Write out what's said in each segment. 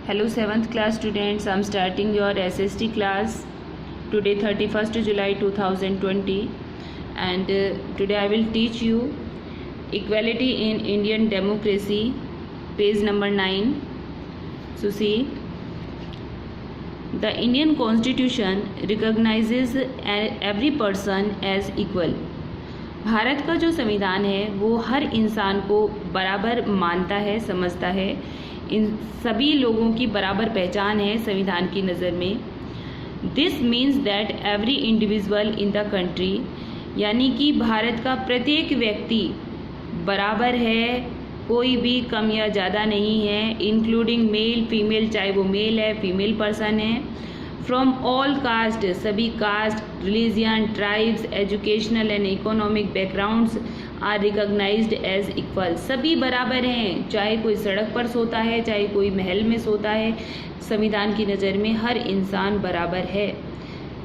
Hello 7th class students, I am starting your SST class today 31st July 2020 and today I will teach you equality in Indian democracy, page number 9. So see, the Indian constitution recognizes every person as equal. Bharat का जो संविधान है वो हर इंसान को बराबर मानता है, समझता है। इन सभी लोगों की बराबर पहचान है संविधान की नज़र में। This means that every individual in the country, यानी कि भारत का प्रत्येक व्यक्ति बराबर है, कोई भी कम या ज़्यादा नहीं है, इंक्लूडिंग मेल फीमेल, चाहे वो मेल है फीमेल पर्सन है। फ्रॉम ऑल कास्ट, सभी caste, religion, tribes, educational and economic backgrounds are recognised as equal. सभी बराबर हैं, चाहे कोई सड़क पर सोता है, चाहे कोई महल में सोता है, संविधान की नज़र में हर इंसान बराबर है।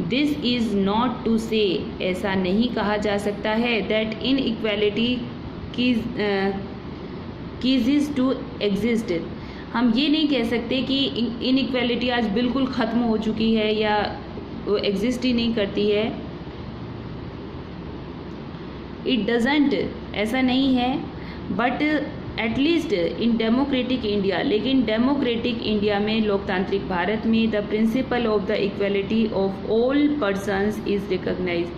दिस इज़ नॉट टू से, ऐसा नहीं कहा जा सकता है that inequality ceases to exist. हम ये नहीं कह सकते कि इनइक्वालिटी आज बिल्कुल ख़त्म हो चुकी है या वो एग्जिस्ट ही नहीं करती है। इट डजेंट, ऐसा नहीं है। But at least in democratic India, लेकिन डेमोक्रेटिक इंडिया में, लोकतांत्रिक भारत में, the principle of the equality of all persons is recognised.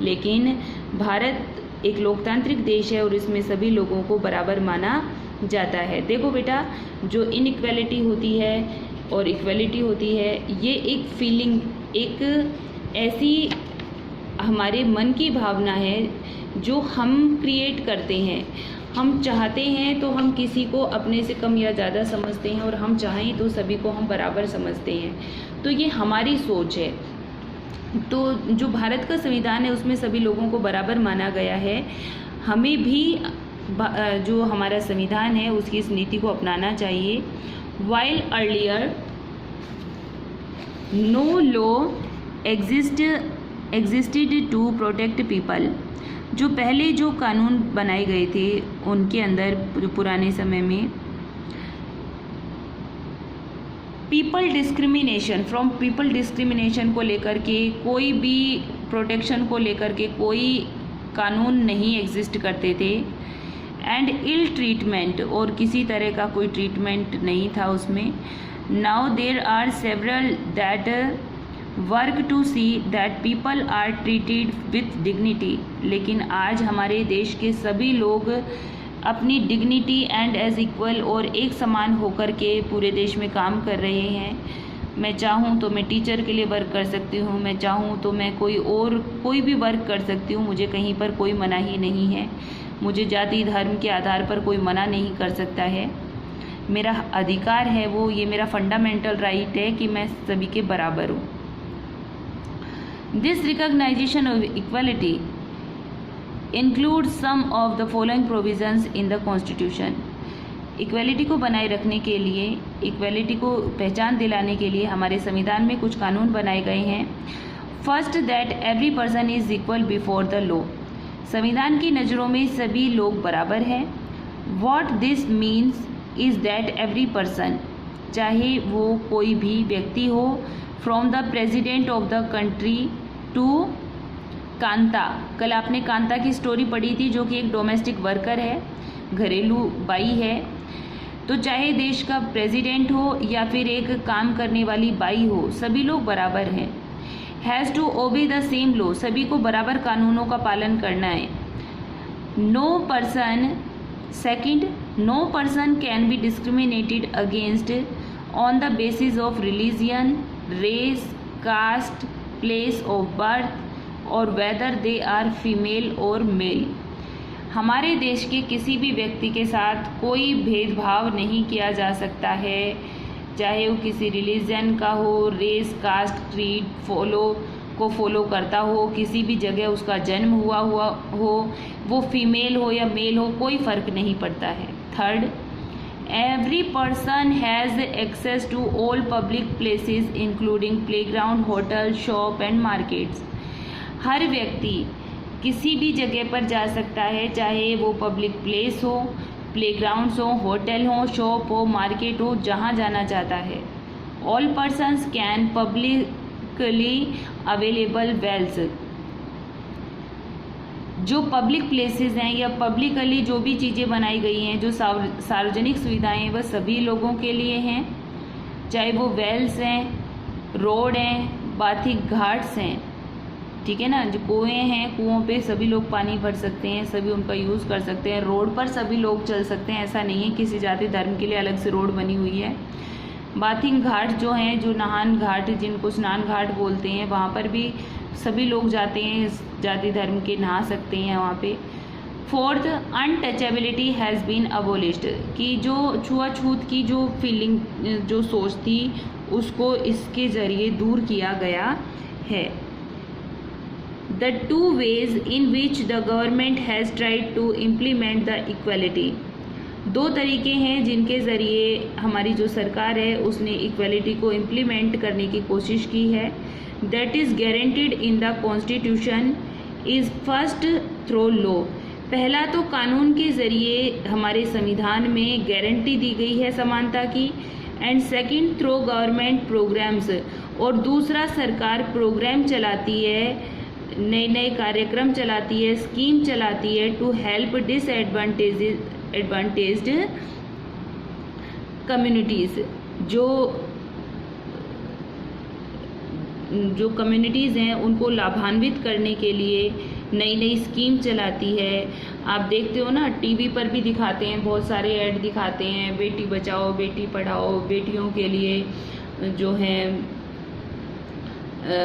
लेकिन भारत एक लोकतांत्रिक देश है और इसमें सभी लोगों को बराबर माना जाता है। देखो बेटा, जो इनइक्वालिटी होती है और इक्वालिटी होती है, ये एक फीलिंग, एक ऐसी हमारे मन की भावना है जो हम क्रिएट करते हैं। हम चाहते हैं तो हम किसी को अपने से कम या ज़्यादा समझते हैं, और हम चाहें तो सभी को हम बराबर समझते हैं। तो ये हमारी सोच है। तो जो भारत का संविधान है उसमें सभी लोगों को बराबर माना गया है। हमें भी जो हमारा संविधान है उसकी इस नीति को अपनाना चाहिए। While earlier no law existed to protect people, जो पहले जो कानून बनाए गए थे उनके अंदर पुराने समय में पीपल डिस्क्रिमिनेशन को लेकर के, कोई भी प्रोटेक्शन को लेकर के कोई कानून नहीं एग्जिस्ट करते थे। एंड इल ट्रीटमेंट, और किसी तरह का कोई ट्रीटमेंट नहीं था उसमें। Now there are several that work to see that people are treated with dignity. लेकिन आज हमारे देश के सभी लोग अपनी डिग्निटी एंड एज इक्वल और एक समान होकर के पूरे देश में काम कर रहे हैं। मैं चाहूँ तो मैं टीचर के लिए वर्क कर सकती हूँ, मैं चाहूँ तो मैं कोई भी वर्क कर सकती हूँ। मुझे कहीं पर कोई मनाही नहीं है, मुझे जाति धर्म के आधार पर कोई मना नहीं कर सकता है। मेरा अधिकार है वो, ये मेरा फंडामेंटल राइट है कि मैं सभी के बराबर हूँ। This recognition of equality include some of the following provisions in the constitution. Equality को बनाए रखने के लिए, इक्वालिटी को पहचान दिलाने के लिए हमारे संविधान में कुछ कानून बनाए गए हैं। First, that every person is equal before the law. संविधान की नज़रों में सभी लोग बराबर हैं। What this means is that every person, चाहे वो कोई भी व्यक्ति हो, from the president of the country to Kanta. कल आपने कांता की स्टोरी पढ़ी थी, जो कि एक डोमेस्टिक वर्कर है, घरेलू बाई है। तो चाहे देश का प्रेसिडेंट हो या फिर एक काम करने वाली बाई हो, सभी लोग बराबर हैं। Has to obey the same law, सभी को बराबर कानूनों का पालन करना है। No person, second, no person can be discriminated against on the basis of religion, race, caste, place of birth और वेदर दे आर फीमेल और मेल। हमारे देश के किसी भी व्यक्ति के साथ कोई भेदभाव नहीं किया जा सकता है, चाहे वो किसी रिलीजन का हो, रेस, कास्ट, क्रीड फॉलो करता हो, किसी भी जगह उसका जन्म हुआ हो, वो फीमेल हो या मेल हो, कोई फ़र्क नहीं पड़ता है। Third, every person has access to all public places including playground, hotel, shop and markets. हर व्यक्ति किसी भी जगह पर जा सकता है, चाहे वो पब्लिक प्लेस हो, प्लेग्राउंड्स हो, होटल हो, शॉप हो, मार्केट हो, जहाँ जाना चाहता है। All persons can publicly available wells, जो पब्लिक प्लेसेस हैं या पब्लिकली जो भी चीज़ें बनाई गई हैं, जो सार्वजनिक सुविधाएं हैं, वह सभी लोगों के लिए हैं, चाहे वो वेल्स हैं, रोड हैं, बाथिंग घाट्स हैं, ठीक है ना। जो कुएँ हैं, कुओं पे सभी लोग पानी भर सकते हैं, सभी उनका यूज़ कर सकते हैं। रोड पर सभी लोग चल सकते हैं, ऐसा नहीं है किसी जाति धर्म के लिए अलग से रोड बनी हुई है। बाथिंग घाट जो हैं, जो नहान घाट जिनको स्नान घाट बोलते हैं, वहाँ पर भी सभी लोग जाते हैं, जाति धर्म के नहा सकते हैं वहाँ पे। Fourth, untouchability has been abolished, कि जो छुआछूत की जो फीलिंग, जो सोच थी, उसको इसके ज़रिए दूर किया गया है। The two ways in which the government has tried to implement the equality, दो तरीके हैं जिनके ज़रिए हमारी जो सरकार है उसने इक्वलिटी को इम्प्लीमेंट करने की कोशिश की है। That is guaranteed in the Constitution is first through law, पहला तो कानून के ज़रिए हमारे संविधान में गारंटी दी गई है समानता की, and second through government programmes, और दूसरा सरकार प्रोग्राम चलाती है, नए नए कार्यक्रम चलाती है, स्कीम चलाती है टू हेल्प एडवांटेज्ड कम्युनिटीज़, जो कम्युनिटीज़ हैं उनको लाभान्वित करने के लिए नई नई स्कीम चलाती है। आप देखते हो ना, टीवी पर भी दिखाते हैं, बहुत सारे ऐड दिखाते हैं, बेटी बचाओ बेटी पढ़ाओ, बेटियों के लिए जो है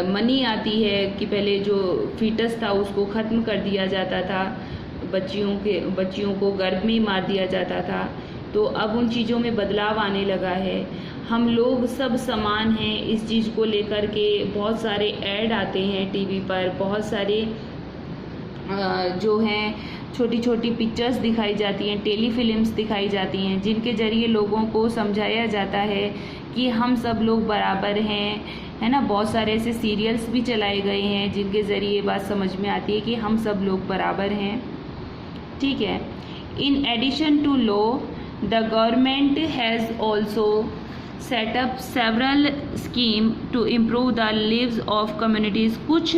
मनी आती है कि पहले जो फीटस था उसको ख़त्म कर दिया जाता था, बच्चियों को गर्भ में ही मार दिया जाता था, तो अब उन चीज़ों में बदलाव आने लगा है। हम लोग सब समान हैं, इस चीज़ को लेकर के बहुत सारे ऐड आते हैं टीवी पर, बहुत सारे जो हैं छोटी छोटी पिक्चर्स दिखाई जाती हैं, टेलीफिल्म्स दिखाई जाती हैं, जिनके ज़रिए लोगों को समझाया जाता है कि हम सब लोग बराबर हैं, है ना। बहुत सारे ऐसे सीरियल्स भी चलाए गए हैं जिनके ज़रिए बात समझ में आती है कि हम सब लोग बराबर हैं, ठीक है। In addition to law, the government has also set up several scheme to improve the lives of communities. कुछ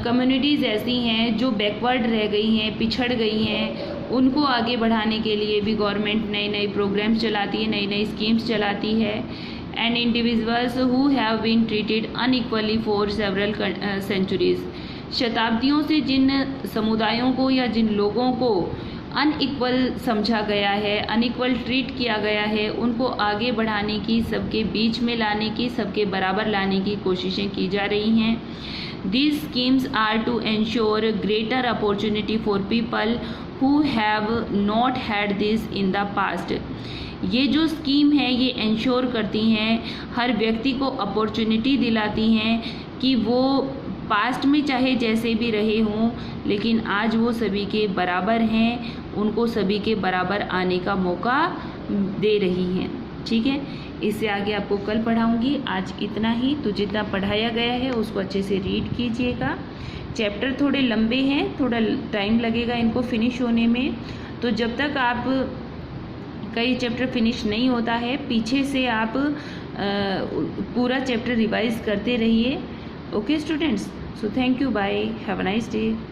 कम्युनिटीज़ ऐसी हैं जो बैकवर्ड रह गई हैं, पिछड़ गई हैं, उनको आगे बढ़ाने के लिए भी गवर्नमेंट नए नए प्रोग्राम्स चलाती है, नई नई स्कीम्स चलाती है। And individuals who have been treated unequally for several centuries, शताब्दियों से जिन समुदायों को या जिन लोगों को अनइक्वल समझा गया है, अनइक्वल ट्रीट किया गया है, उनको आगे बढ़ाने की, सबके बीच में लाने की, सबके बराबर लाने की कोशिशें की जा रही हैं। These schemes are to ensure greater opportunity for people who have not had this in the past. ये जो स्कीम है ये इंश्योर करती हैं, हर व्यक्ति को अपॉर्चुनिटी दिलाती हैं कि वो पास्ट में चाहे जैसे भी रहे हों, लेकिन आज वो सभी के बराबर हैं, उनको सभी के बराबर आने का मौका दे रही हैं, ठीक है। इससे आगे आपको कल पढ़ाऊंगी, आज इतना ही। तो जितना पढ़ाया गया है उसको अच्छे से रीड कीजिएगा। चैप्टर थोड़े लंबे हैं, थोड़ा टाइम लगेगा इनको फिनिश होने में, तो जब तक आप कई चैप्टर फिनिश नहीं होता है, पीछे से आप पूरा चैप्टर रिवाइज करते रहिए। Okay students, so thank you, bye, have a nice day.